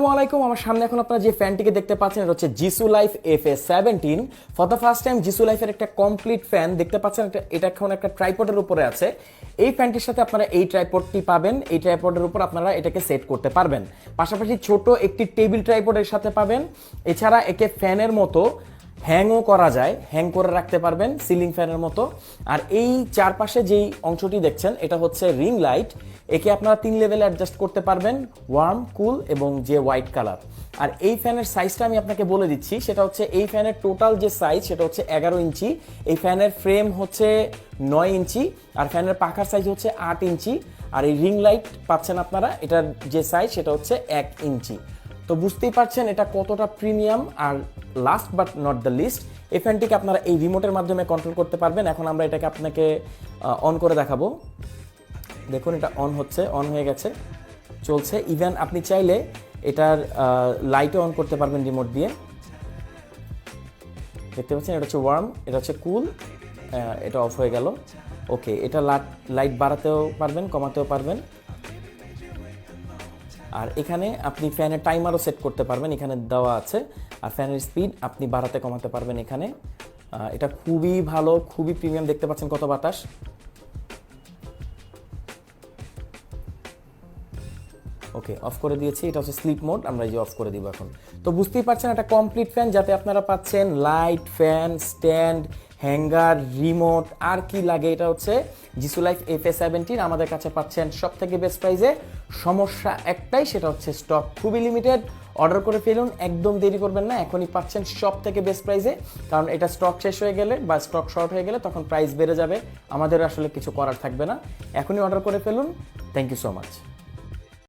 আসসালামু আলাইকুম। আমার সামনে এখন আপনারা যে ফ্যানটিকে দেখতে পাচ্ছেন এটা হচ্ছে Jisu life FA17। For the first time Jisu লাইফের একটা কমপ্লিট ফ্যান দেখতে পাচ্ছেন। এটা এখন একটা ট্রাইপডের উপরে আছে। এই ফ্যানটির সাথে আপনারা এই ট্রাইপডটি পাবেন। এই ট্রাইপডের উপর আপনারা এটাকে সেট করতে পারবেন। পাশাপাশি ছোট একটি টেবিল ট্রাইপডের সাথে পাবেন। এছাড়া একে ফ্যানের মতো হ্যাংও করা যায়, হ্যাং করে রাখতে পারবেন সিলিং ফ্যানের মতো। আর এই চারপাশে যেই অংশটি দেখছেন এটা হচ্ছে রিং লাইট। একে আপনারা 3 লেভেলে অ্যাডজাস্ট করতে পারবেন, ওয়ার্ম, কুল এবং যে হোয়াইট কালার। আর এই ফ্যানের সাইজটা আমি আপনাকে বলে দিচ্ছি, সেটা হচ্ছে এই ফ্যানের টোটাল যে সাইজ সেটা হচ্ছে 11 ইঞ্চি। এই ফ্যানের ফ্রেম হচ্ছে 9 ইঞ্চি আর ফ্যানের পাখার সাইজ হচ্ছে 8 ইঞ্চি। আর এই রিং লাইট পাচ্ছেন আপনারা, এটার যে সাইজ সেটা হচ্ছে 1 ইঞ্চি। তো বুঝতেই পারছেন এটা কতটা প্রিমিয়াম। আর last but not the least, এই ফ্যানটিকে আপনারা এই রিমোটের মাধ্যমে কন্ট্রোল করতে পারবেন। এখন আমরা এটাকে আপনাকে অন করে দেখাবো। দেখুন এটা অন হচ্ছে, অন হয়ে গেছে, চলছে। ইভেন আপনি চাইলে এটার লাইটও অন করতে পারবেন রিমোট দিয়ে। দেখতে পাচ্ছেন এটা হচ্ছে ওয়ার্ম, এটা হচ্ছে কুল, এটা অফ হয়ে গেল। ওকে, এটা লাইট বাড়াতেও পারবেন, কমাতেও পারবেন। আর এখানে আপনি ফ্যানের টাইমারও সেট করতে পারবেন, এখানে দেওয়া আছে। আর ফ্যানের স্পিড আপনি বাড়াতে কমাতে পারবেন এখানে। এটা খুবই ভালো, খুবই প্রিমিয়াম। দেখতে পাচ্ছেন কত বাতাস। ওকে, অফ করে দিয়েছি। এটা হচ্ছে স্লিপ মোড, আমরা এই যে অফ করে দিব এখন। তো বুঝতেই পারছেন একটা কমপ্লিট ফ্যান, যাতে আপনারা পাচ্ছেন light, fan, stand, hanger, remote, আর কি লাগে। এটা হচ্ছে জিসু লাইফ FA17 আমাদের কাছে পাচ্ছেন সব থেকে বেস্ট প্রাইসে। সমস্যা একটাই, সেটা হচ্ছে স্টক খুবই লিমিটেড। অর্ডার করে ফেলুন, একদম দেরি করবেন না, এখনই পাচ্ছেন সব থেকে বেস্ট প্রাইসে। কারণ এটা স্টক শেষ হয়ে গেলে বা স্টক শর্ট হয়ে গেলে তখন প্রাইস বেড়ে যাবে, আমাদের আসলে কিছু করার থাকবে না। এখনই অর্ডার করে ফেলুন। Thank you so much.